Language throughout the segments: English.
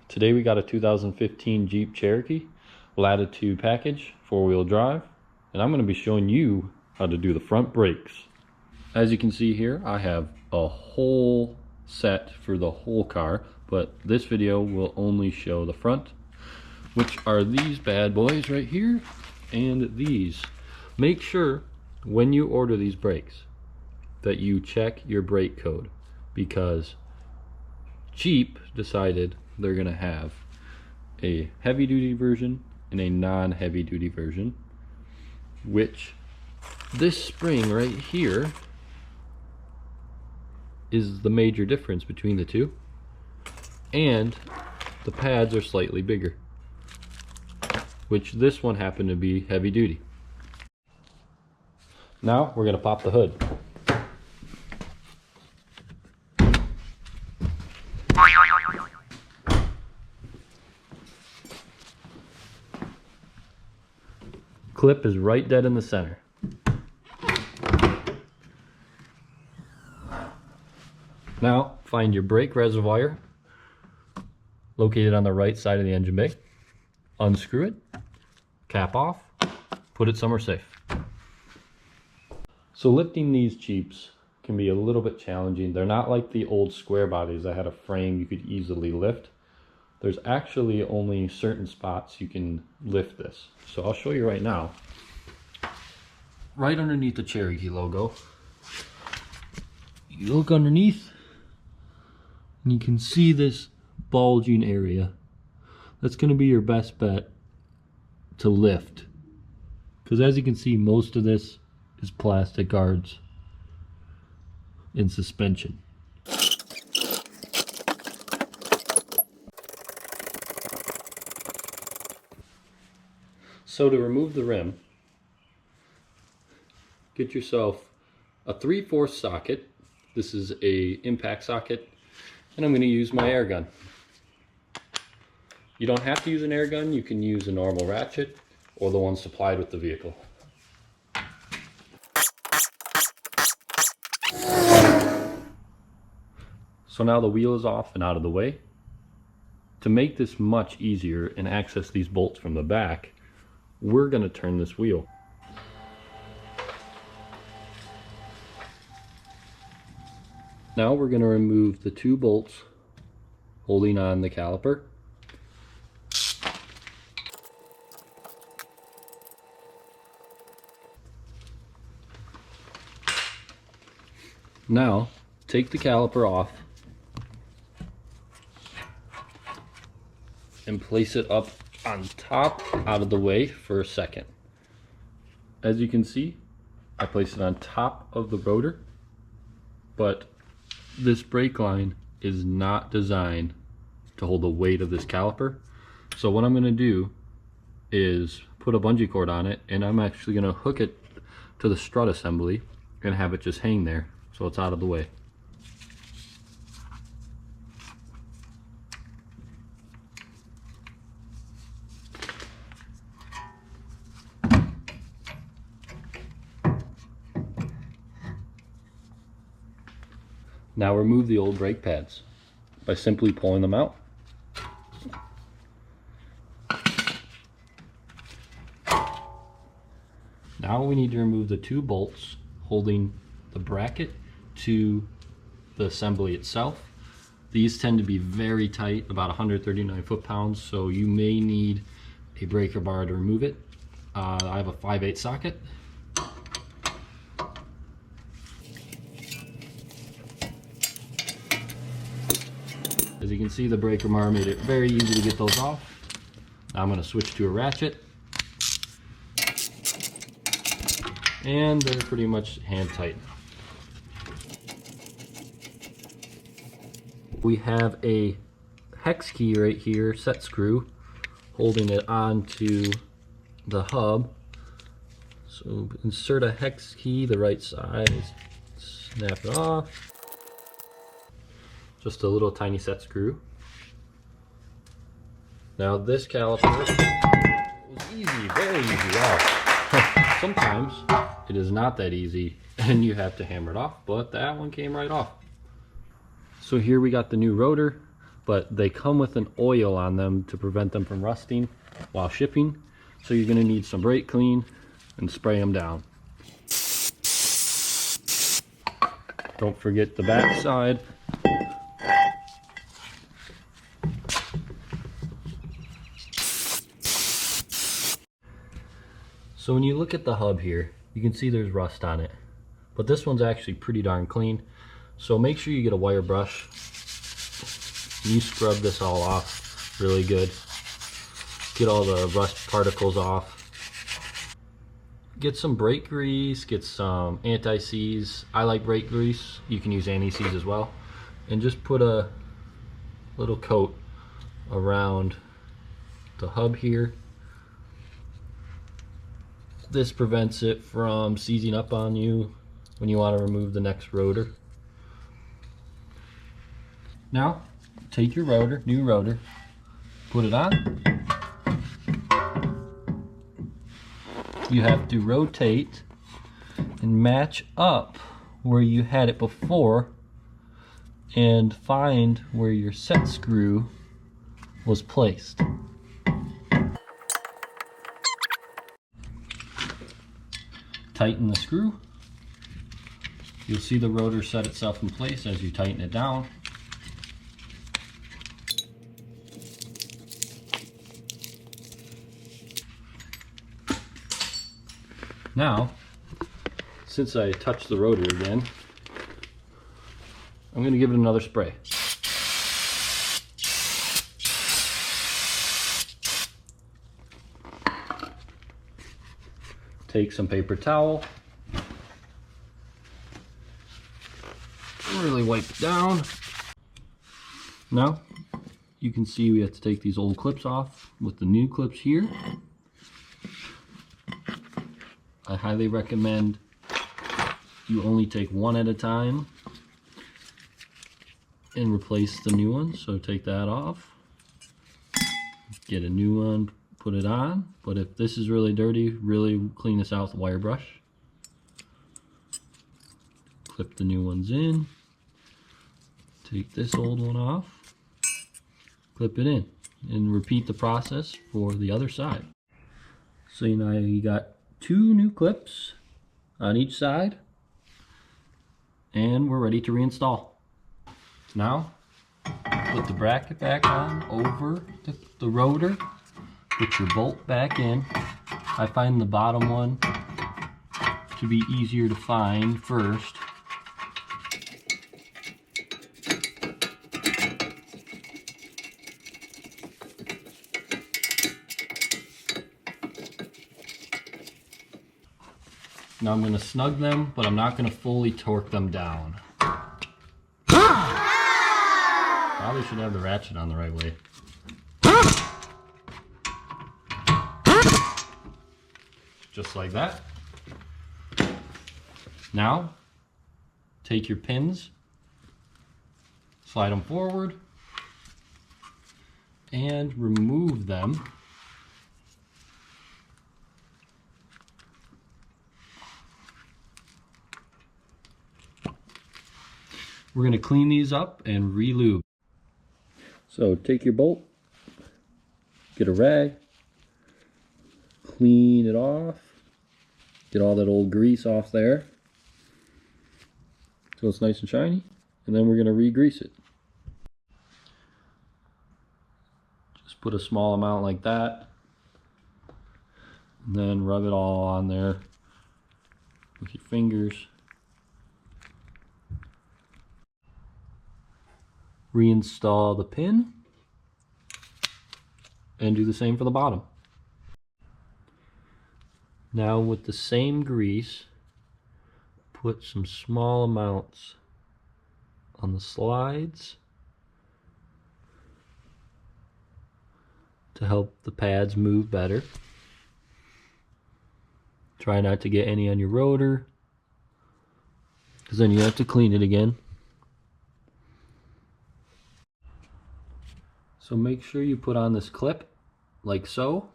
Today we got a 2015 Jeep Cherokee Latitude package, 4-wheel drive, and I'm going to be showing you how to do the front brakes. As you can see here, I have a whole set for the whole car, but this video will only show the front, which are these bad boys right here and these. Make sure when you order these brakes that you check your brake code, because Jeep decided they're gonna have a heavy duty version and a non-heavy duty version, which this spring right here is the major difference between the two, and the pads are slightly bigger, which this one happened to be heavy duty. Now we're gonna pop the hood. Clip is right dead in the center. Now find your brake reservoir located on the right side of the engine bay. Unscrew it, cap off, put it somewhere safe. So lifting these Jeeps can be a little bit challenging. They're not like the old square bodies that had a frame you could easily lift. There's actually only certain spots you can lift this. So I'll show you right now. Right underneath the Cherokee logo, you look underneath and you can see this bulging area. That's going to be your best bet to lift, because as you can see, most of this is plastic guards in suspension. So to remove the rim, get yourself a 3/4 socket. This is a impact socket, and I'm going to use my air gun. You don't have to use an air gun. You can use a normal ratchet or the one supplied with the vehicle. So now the wheel is off and out of the way. To make this much easier and access these bolts from the back, we're going to turn this wheel. Now we're going to remove the 2 bolts holding on the caliper. Now take the caliper off and place it up on top, out of the way for a second. As you can see, I placed it on top of the rotor, but this brake line is not designed to hold the weight of this caliper. So what I'm going to do is put a bungee cord on it, and I'm actually going to hook it to the strut assembly and have it just hang there so it's out of the way. Now remove the old brake pads by simply pulling them out. Now we need to remove the 2 bolts holding the bracket to the assembly itself. These tend to be very tight, about 139 foot-pounds, so you may need a breaker bar to remove it. I have a 5/8 socket. As you can see, the breaker bar made it very easy to get those off. Now I'm going to switch to a ratchet, and they're pretty much hand tight. We have a hex key right here, set screw, holding it onto the hub. So insert a hex key the right size, snap it off. Just a little tiny set screw. Now this caliper was easy, very easy. Wow. Sometimes it is not that easy and you have to hammer it off, but that one came right off. So here we got the new rotor. but they come with an oil on them to prevent them from rusting while shipping. So you're going to need some brake clean and spray them down. Don't forget the back side. So when you look at the hub here, you can see there's rust on it, but this one's actually pretty darn clean. So make sure you get a wire brush. You scrub this all off really good. Get all the rust particles off. Get some brake grease, get some anti-seize. I like brake grease. You can use anti-seize as well. And just put a little coat around the hub here. This prevents it from seizing up on you when you want to remove the next rotor. Now, take your rotor, new rotor, put it on. You have to rotate and match up where you had it before and find where your set screw was placed. Tighten the screw. You'll see the rotor set itself in place as you tighten it down. Now, since I touched the rotor again, I'm going to give it another spray. Take some paper towel, really wipe it down. Now, you can see we have to take these old clips off with the new clips here. I highly recommend you only take one at a time and replace the new one. So take that off, get a new one, put it on. But if this is really dirty, really clean this out with a wire brush. Clip the new ones in, take this old one off, clip it in, and repeat the process for the other side. So now you got 2 new clips on each side, and we're ready to reinstall. Now, put the bracket back on over the rotor, put your bolt back in. I find the bottom one to be easier to find first. Now I'm going to snug them, but I'm not going to fully torque them down. Probably should have the ratchet on the right way. Just like that. Now, take your pins, slide them forward, and remove them. We're going to clean these up and re-lube. So take your bolt, get a rag, clean it off, get all that old grease off there so it's nice and shiny, and then we're going to re-grease it. Just put a small amount like that, and then rub it all on there with your fingers. Reinstall the pin and do the same for the bottom. Now with the same grease, put some small amounts on the slides to help the pads move better. Try not to get any on your rotor, because then you have to clean it again. So make sure you put on this clip like so,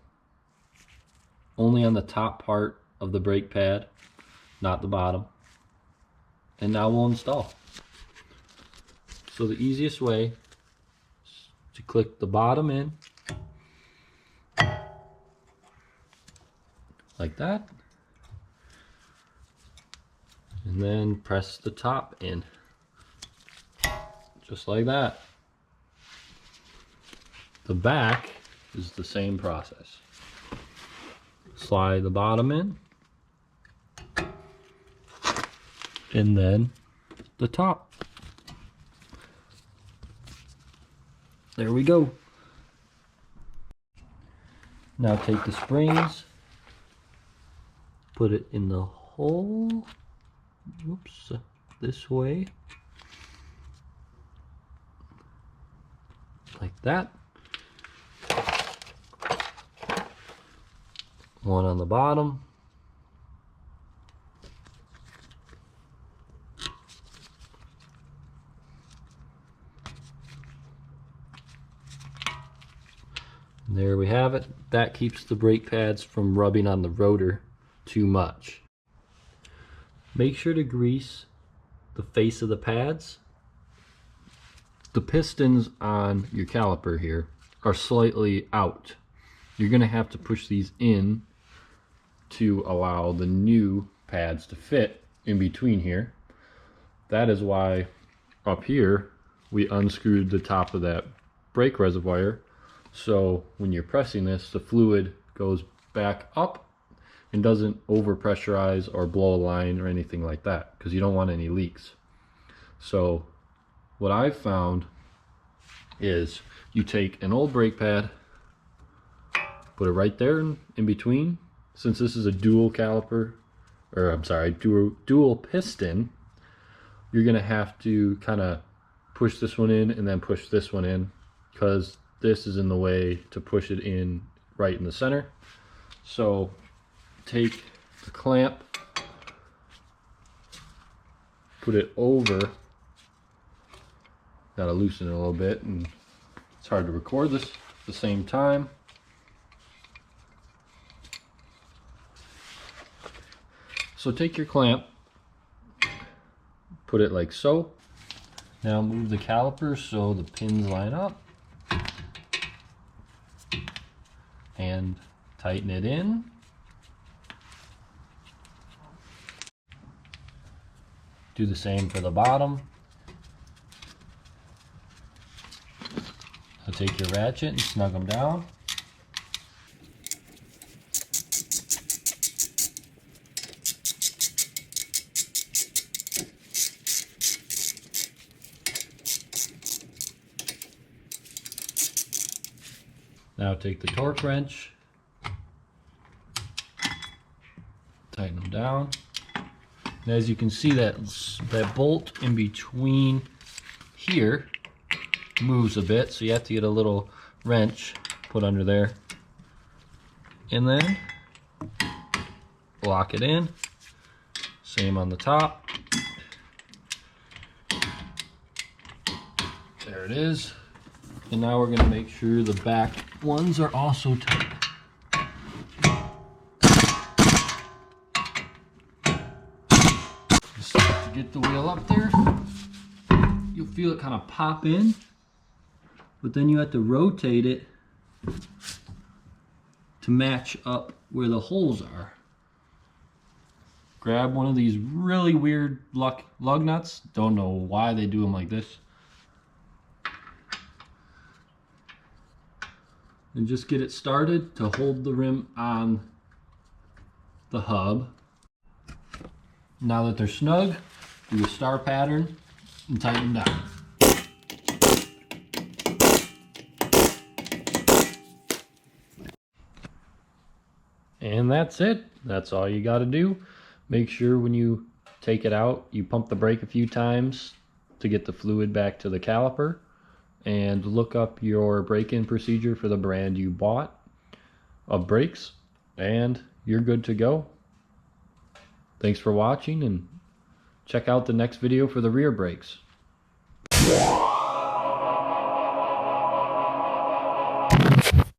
only on the top part of the brake pad, not the bottom. And now we'll install. So the easiest way is to click the bottom in like that, and then press the top in just like that. The back is the same process. Slide the bottom in, and then the top. There we go. Now take the springs, put it in the hole, oops, this way, like that. One on the bottom. There we have it. That keeps the brake pads from rubbing on the rotor too much. Make sure to grease the face of the pads. The pistons on your caliper here are slightly out. You're going to have to push these in to allow the new pads to fit in between here. That is why up here we unscrewed the top of that brake reservoir, so when you're pressing this, the fluid goes back up and doesn't over pressurize or blow a line or anything like that, because you don't want any leaks. So what I've found is you take an old brake pad, put it right there in between. Since this is a dual caliper, or I'm sorry, dual piston, you're gonna have to kind of push this one in and then push this one in, because this is in the way to push it in right in the center. So take the clamp, put it over, gotta loosen it a little bit, and it's hard to record this at the same time. So take your clamp, put it like so. Now move the caliper so the pins line up, and tighten it in. Do the same for the bottom. So take your ratchet and snug them down. Now take the torque wrench, tighten them down. And as you can see, that bolt in between here moves a bit, so you have to get a little wrench put under there, and then lock it in. Same on the top. There it is. And now we're going to make sure the back ones are also tight. Just to get the wheel up there, you'll feel it kind of pop in, but then you have to rotate it to match up where the holes are. Grab one of these really weird lug nuts. Don't know why they do them like this. And just get it started to hold the rim on the hub. Now that they're snug, do a star pattern and tighten them down. And that's it. That's all you got to do. Make sure when you take it out, you pump the brake a few times to get the fluid back to the caliper. And look up your break-in procedure for the brand you bought of brakes, and you're good to go. Thanks for watching, and check out the next video for the rear brakes.